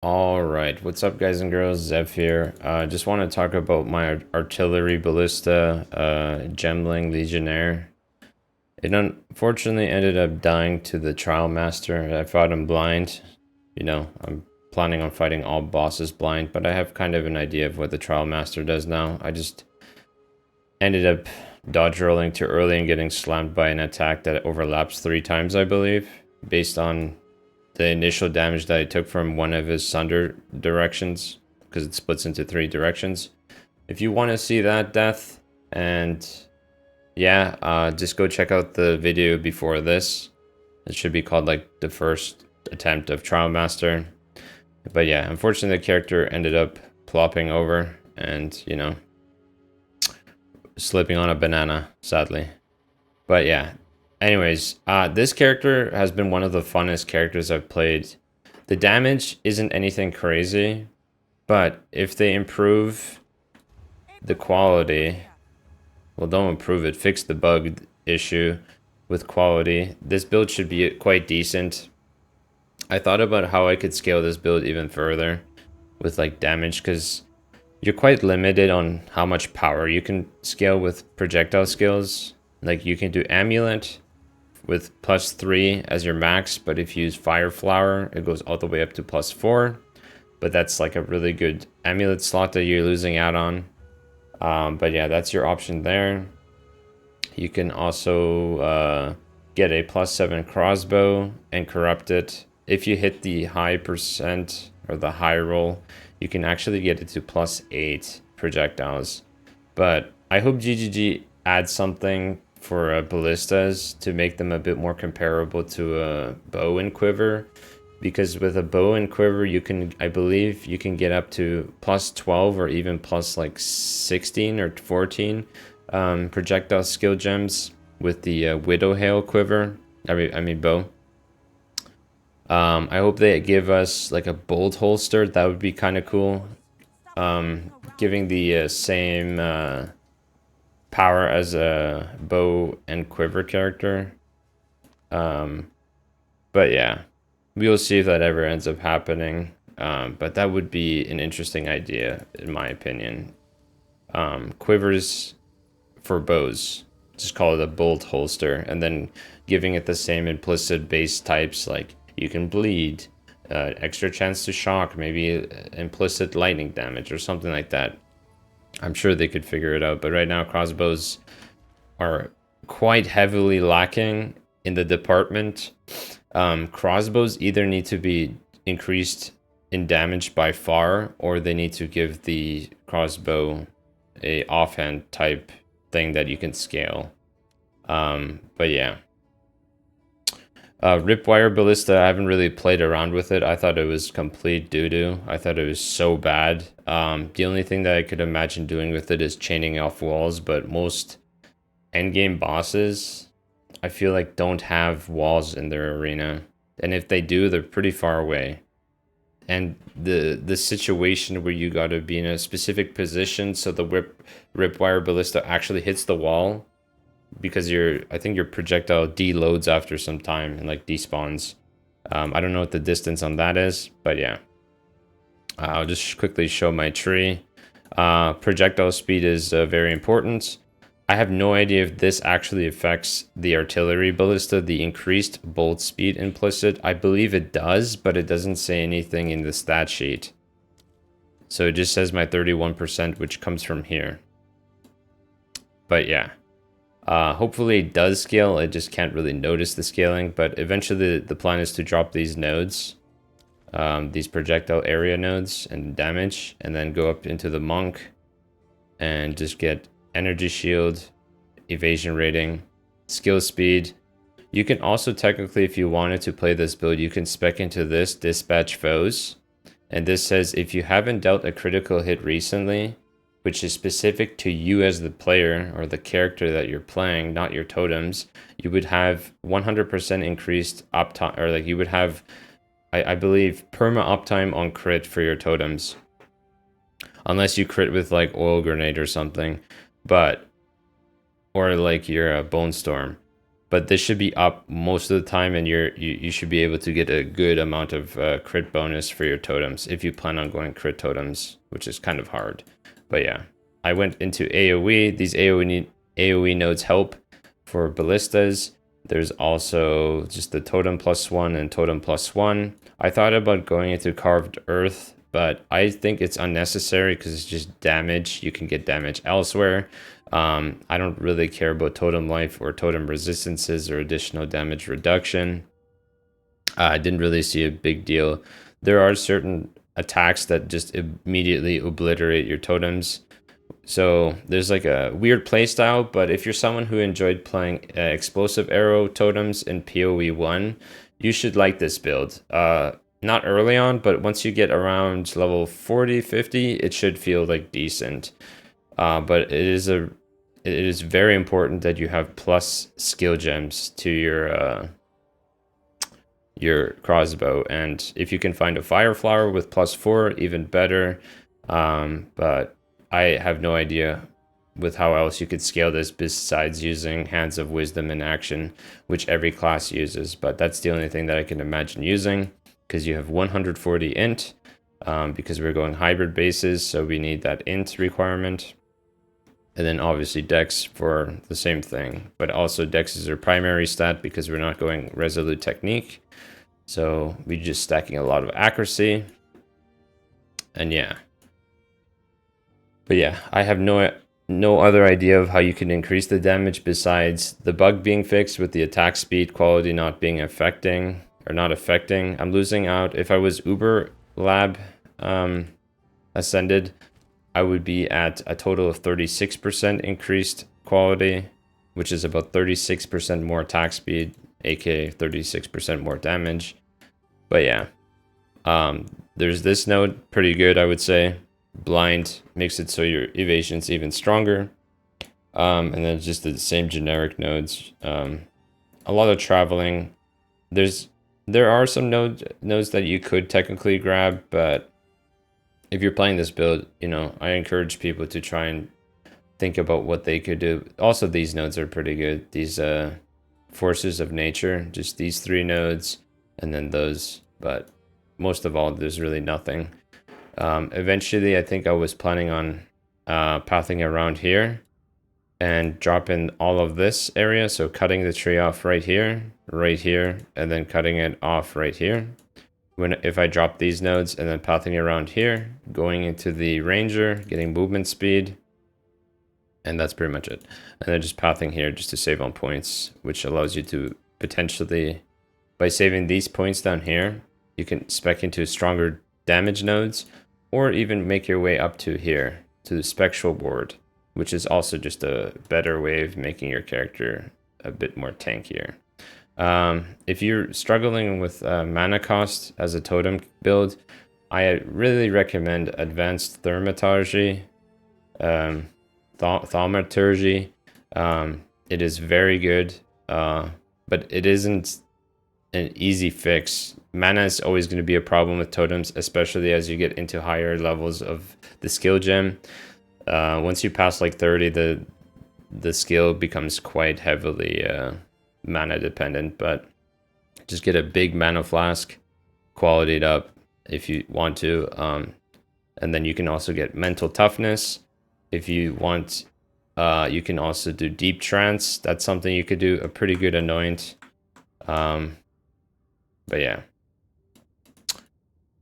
Alright, what's up guys and girls, Zev here. Just want to talk about my artillery ballista gemling legionnaire. It unfortunately ended up dying to the trial master. I fought him blind. You know, I'm planning on fighting all bosses blind, but I have kind of an idea of what the trial master does now. I just ended up dodge rolling too early and getting slammed by an attack that overlaps 3 times, I believe, based on the initial damage that I took from one of his sunder directions, because it splits into 3 directions. If you want to see that death, and yeah, just go check out the video before this. It should be called like the first attempt of Trial Master. But yeah, unfortunately the character ended up plopping over and, you know, slipping on a banana, sadly. But yeah, anyways, this character has been one of the funnest characters I've played. The damage isn't anything crazy, but if they improve the quality, well, don't improve it, fix the bug issue with quality, this build should be quite decent. I thought about how I could scale this build even further with like damage, because you're quite limited on how much power you can scale with projectile skills. Like you can do amulet with +3 as your max, but if you use fire flower, it goes all the way up to +4. But that's like a really good amulet slot that you're losing out on. But yeah, that's your option there. You can also get a +7 crossbow and corrupt it. If you hit the high percent or the high roll, you can actually get it to +8 projectiles. But I hope GGG adds something for ballistas to make them a bit more comparable to a bow and quiver, because with a bow and quiver you can, I believe you can get up to +12 or even plus like 16 or 14 projectile skill gems with the widow hail quiver. I mean bow. I hope they give us like a bolt holster. That would be kind of cool. Giving the same power as a bow and quiver character. But yeah, we will see if that ever ends up happening. But that would be an interesting idea, in my opinion. Quivers for bows, just call it a bolt holster, and then giving it the same implicit base types, like you can bleed, extra chance to shock, maybe implicit lightning damage or something like that. I'm sure they could figure it out, but right now crossbows are quite heavily lacking in the department. Crossbows either need to be increased in damage by far, or they need to give the crossbow a offhand type thing that you can scale. But yeah. Ripwire Ballista, I haven't really played around with it. I thought it was complete doo-doo. I thought it was so bad. The only thing that I could imagine doing with it is chaining off walls, but most endgame bosses, I feel like, don't have walls in their arena. And if they do, they're pretty far away. And the situation where you gotta be in a specific position so the Ripwire Ballista actually hits the wall, because I think your projectile deloads after some time and like despawns. I don't know what the distance on that is, but yeah. I'll just quickly show my tree. Projectile speed is very important. I have no idea if this actually affects the artillery ballista, the increased bolt speed implicit. I believe it does, but it doesn't say anything in the stat sheet. So it just says my 31%, which comes from here. But yeah. Hopefully it does scale. I just can't really notice the scaling, but eventually the plan is to drop these nodes, these projectile area nodes and damage, and then go up into the monk and just get energy shield, evasion rating, skill speed. You can also technically, if you wanted to play this build, you can spec into this dispatch foes, and this says if you haven't dealt a critical hit recently, which is specific to you as the player or the character that you're playing, not your totems, you would have 100% increased uptime, or like you would have, I believe, perma uptime on crit for your totems. Unless you crit with like oil grenade or something, but, or like your bone storm. but this should be up most of the time, and you should be able to get a good amount of crit bonus for your totems if you plan on going crit totems, which is kind of hard. But yeah, I went into AoE. These AoE nodes help for ballistas. There's also just the totem +1 and totem +1. I thought about going into carved earth, but I think it's unnecessary because it's just damage. You can get damage elsewhere. I don't really care about totem life or totem resistances or additional damage reduction. I didn't really see a big deal. There are certain attacks that just immediately obliterate your totems. So there's like a weird playstyle, but if you're someone who enjoyed playing explosive arrow totems in PoE 1, you should like this build. Not early on, but once you get around level 40, 50, it should feel like decent. But it is very important that you have plus skill gems to your crossbow, and if you can find a fire flower with +4, even better. But I have no idea with how else you could scale this besides using Hands of Wisdom in action, which every class uses. But that's the only thing that I can imagine using, because you have 140 int, because we're going hybrid bases, so we need that int requirement. And then obviously dex for the same thing, but also dex is our primary stat because we're not going resolute technique. So we're just stacking a lot of accuracy. And yeah. But yeah, I have no other idea of how you can increase the damage besides the bug being fixed with the attack speed quality not affecting. I'm losing out. If I was Uber Lab Ascended, I would be at a total of 36% increased quality, which is about 36% more attack speed, aka 36% more damage. But yeah, there's this node, pretty good, I would say. Blind makes it so your evasion's even stronger. And then just the same generic nodes. A lot of traveling. There are some nodes that you could technically grab, but if you're playing this build, I encourage people to try and think about what they could do. Also, these nodes are pretty good. These forces of nature, just these 3 nodes, and then those. But most of all, there's really nothing. Eventually, I think I was planning on pathing around here and dropping all of this area. So cutting the tree off right here, and then cutting it off right here. If I drop these nodes and then pathing around here, going into the ranger, getting movement speed, and that's pretty much it. And then just pathing here just to save on points, which allows you to potentially, by saving these points down here, you can spec into stronger damage nodes, or even make your way up to here, to the spectral ward, which is also just a better way of making your character a bit more tankier. If you're struggling with mana cost as a totem build, I really recommend Advanced Thaumaturgy. Thaumaturgy. It is very good, but it isn't an easy fix. Mana is always going to be a problem with totems, especially as you get into higher levels of the skill gem. Once you pass like 30, the skill becomes quite heavily mana dependent, but just get a big mana flask, qualityed up if you want to, and then you can also get mental toughness if you want. You can also do deep trance. That's something you could do, a pretty good anoint. But yeah,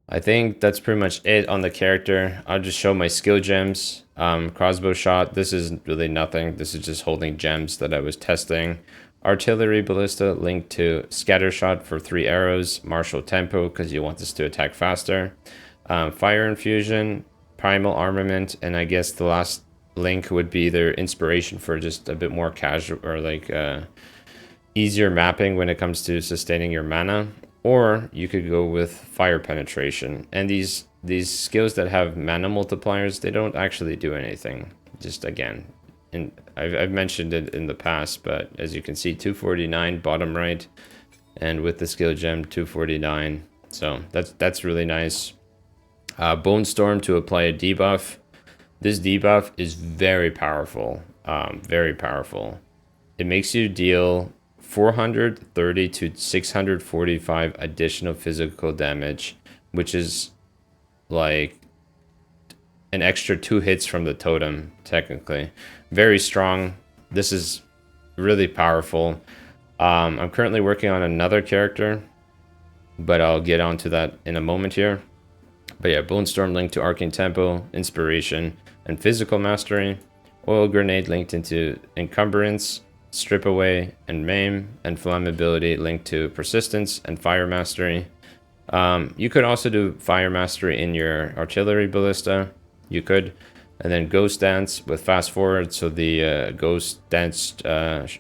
I think that's pretty much it on the character. I'll just show my skill gems. Crossbow shot, this is really nothing. This is just holding gems that I was testing. Artillery ballista linked to scatter shot for 3 arrows. Martial tempo because you want this to attack faster. Fire infusion, primal armament, and I guess the last link would be their inspiration for just a bit more casual or like easier mapping when it comes to sustaining your mana. Or you could go with fire penetration. And these skills that have mana multipliers, they don't actually do anything. Just again, and I've mentioned it in the past, but as you can see, 249 bottom right, and with the skill gem 249. So that's really nice. Bone Storm to apply a debuff. This debuff is very powerful. Very powerful. It makes you deal 430 to 645 additional physical damage, which is like an extra 2 hits from the totem, technically. Very strong. This is really powerful. I'm currently working on another character, but I'll get onto that in a moment here. But yeah, Bone Storm linked to Arcane Tempo, Inspiration, and Physical Mastery. Oil Grenade linked into Encumbrance, Strip Away, and Maim, and Flammability linked to Persistence and Fire Mastery. You could also do Fire Mastery in your Artillery Ballista. You could. And then Ghost Dance with Fast Forward, so the Ghost Dance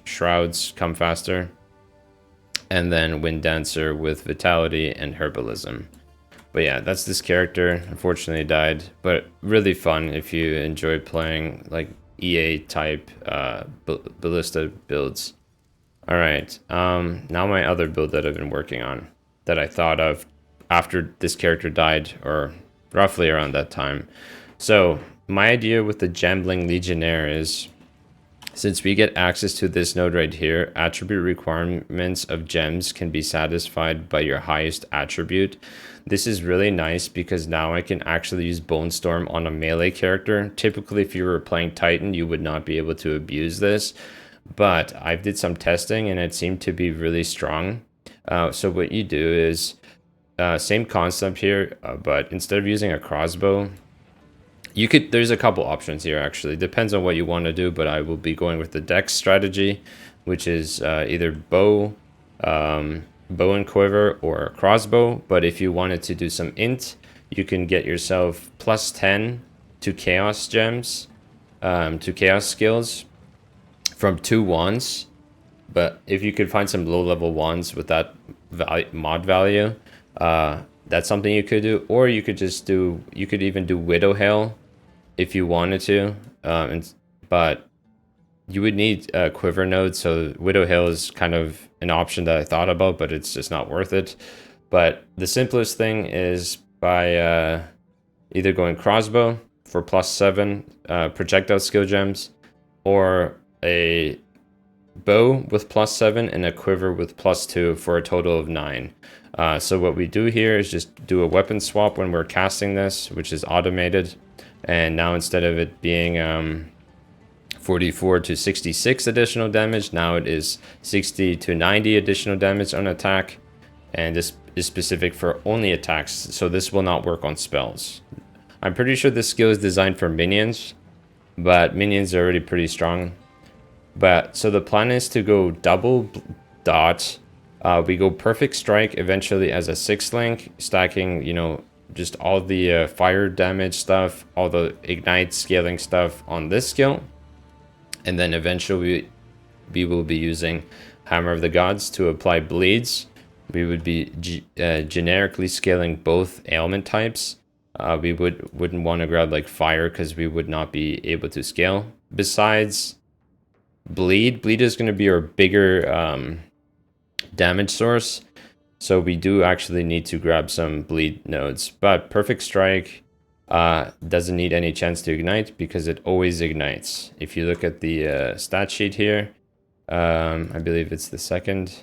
Shrouds come faster. And then Wind Dancer with Vitality and Herbalism. But yeah, that's this character. Unfortunately died, but really fun if you enjoy playing like EA type Ballista builds. Alright, now my other build that I've been working on, that I thought of after this character died, or roughly around that time. So, my idea with the Gembling Legionnaire is, since we get access to this node right here, attribute requirements of gems can be satisfied by your highest attribute. This is really nice because now I can actually use Bone Storm on a melee character. Typically, if you were playing Titan, you would not be able to abuse this. But I did some testing and it seemed to be really strong. So what you do is, same concept here, but instead of using a crossbow, you could, there's a couple options here actually. Depends on what you want to do, but I will be going with the dex strategy, which is either bow and quiver, or crossbow. But if you wanted to do some int, you can get yourself plus 10 to chaos gems, to chaos skills from 2 wands. But if you could find some low level wands with that mod value, that's something you could do. Or you could just do, you could even do Widow Hail if you wanted to, but you would need a quiver node, so Widow Hail is kind of an option that I thought about, but it's just not worth it. But the simplest thing is by either going crossbow for plus 7 projectile skill gems, or a bow with plus 7 and a quiver with plus 2 for a total of 9. So what we do here is just do a weapon swap when we're casting this, which is automated. And now instead of it being 44 to 66 additional damage, now it is 60 to 90 additional damage on attack. And this is specific for only attacks, so this will not work on spells. I'm pretty sure this skill is designed for minions, but minions are already pretty strong. But so the plan is to go double dot. We go perfect strike eventually as a 6 link, stacking, you know, just all the fire damage stuff, all the ignite scaling stuff on this skill. And then eventually we will be using Hammer of the Gods to apply bleeds. We would be generically scaling both ailment types. We wouldn't want to grab like fire because we would not be able to scale. Besides bleed is going to be our bigger damage source. So we do actually need to grab some bleed nodes, but perfect strike doesn't need any chance to ignite because it always ignites. If you look at the stat sheet here, I believe it's the second.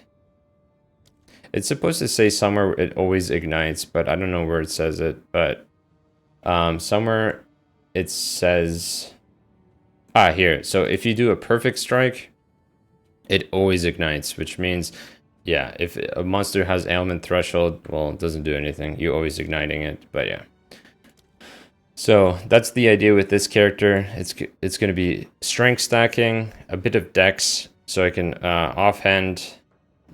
It's supposed to say somewhere it always ignites, but I don't know where it says it. But somewhere it says, here. So if you do a perfect strike, it always ignites, which means, yeah, if a monster has ailment threshold, well, it doesn't do anything. You're always igniting it, but yeah. So that's the idea with this character. It's going to be strength stacking, a bit of dex, so I can offhand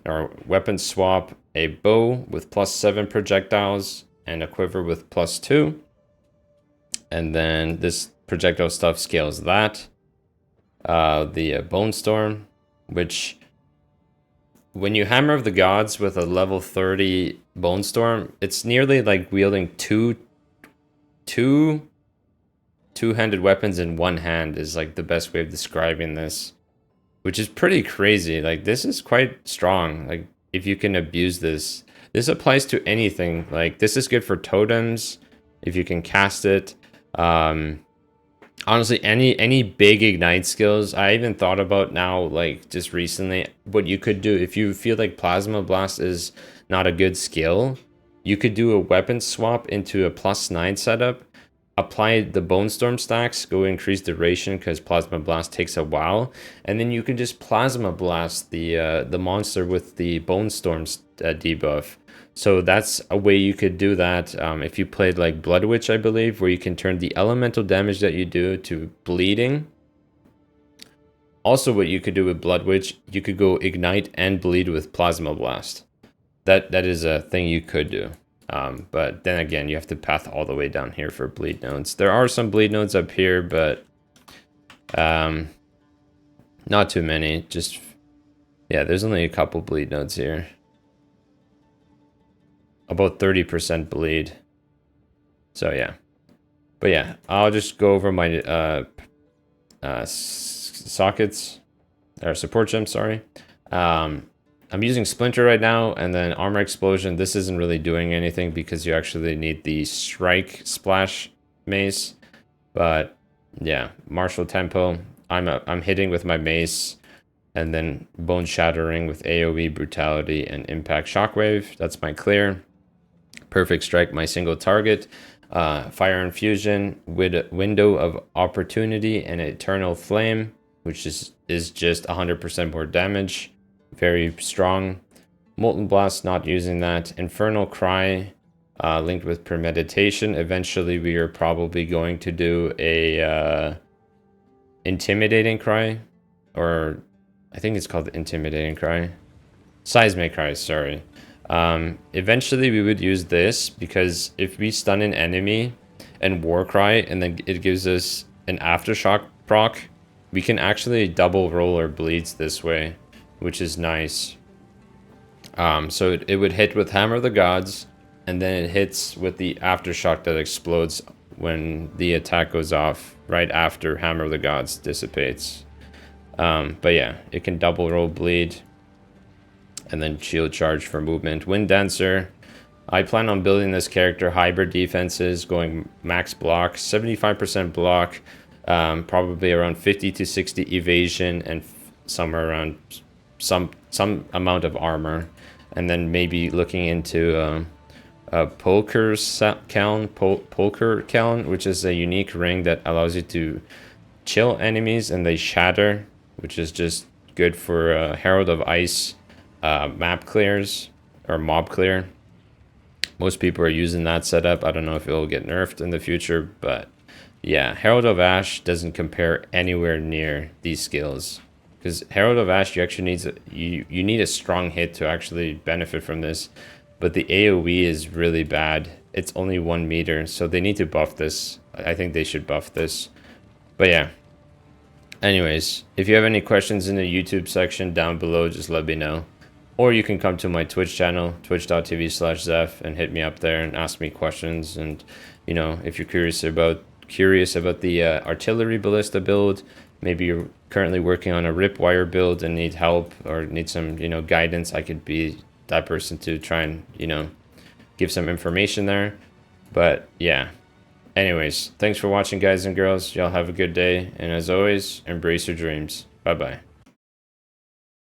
or weapon swap a bow with plus 7 projectiles and a quiver with plus 2. And then this projectile stuff scales that. The Bone Storm, which when you Hammer of the Gods with a level 30 Bone Storm, it's nearly like wielding two-handed weapons in one hand is like the best way of describing this, which is pretty crazy. Like, this is quite strong. Like, if you can abuse this, this applies to anything. Like, this is good for totems if you can cast it. Honestly, any big ignite skills, I even thought about now, like just recently, what you could do if you feel like Plasma Blast is not a good skill, you could do a weapon swap into a +9 setup, apply the Bone Storm stacks, go increase duration because Plasma Blast takes a while, and then you can just Plasma Blast the monster with the Bone Storms debuff. So that's a way you could do that. If you played like Blood Witch, I believe, where you can turn the elemental damage that you do to bleeding. Also, what you could do with Blood Witch, you could go ignite and bleed with Plasma Blast. That is a thing you could do. But then again, you have to path all the way down here for bleed nodes. There are some bleed nodes up here, but not too many. Just, yeah, there's only a couple bleed nodes here. About 30% bleed. So yeah. But yeah, I'll just go over my sockets, or support gems, sorry. I'm using Splinter right now, and then Armor Explosion. This isn't really doing anything because you actually need the Strike Splash Mace. But yeah, Martial Tempo. I'm hitting with my mace, and then Bone Shattering with AoE Brutality and Impact Shockwave. That's my clear. Perfect Strike, my single target. Fire Infusion with Window of Opportunity and Eternal Flame, which is just 100% more damage. Very strong. Molten Blast, not using that. Infernal Cry, linked with Premeditation. Eventually, we are probably going to do a Intimidating Cry, or I think it's called Intimidating Cry. Seismic Cry, sorry. Eventually we would use this because if we stun an enemy and War Cry and then it gives us an Aftershock proc, we can actually double roll our bleeds this way, which is nice. So it would hit with Hammer of the Gods, and then it hits with the Aftershock that explodes when the attack goes off right after Hammer of the Gods dissipates. But yeah, it can double roll bleed. And then shield charge for movement. Wind Dancer. I plan on building this character hybrid defenses, going max block, 75% block, probably around 50 to 60 evasion, and somewhere around some amount of armor. And then maybe looking into Polker Keln, which is a unique ring that allows you to chill enemies and they shatter, which is just good for Herald of Ice. Map clears or mob clear. Most people are using that setup. I don't know if it'll get nerfed in the future, but yeah, Herald of Ash doesn't compare anywhere near these skills, because Herald of Ash, you actually you need a strong hit to actually benefit from this, but the AoE is really bad. It's only 1 meter, so they need to buff this. I think they should buff this. But yeah, anyways, if you have any questions in the YouTube section down below, just let me know. Or you can come to my Twitch channel, twitch.tv/Zeph, and hit me up there and ask me questions. And, you know, if you're curious about the artillery ballista build, maybe you're currently working on a ripwire build and need help or need some, you know, guidance, I could be that person to try and, you know, give some information there. But yeah, anyways, thanks for watching, guys and girls. Y'all have a good day. And as always, embrace your dreams. Bye-bye.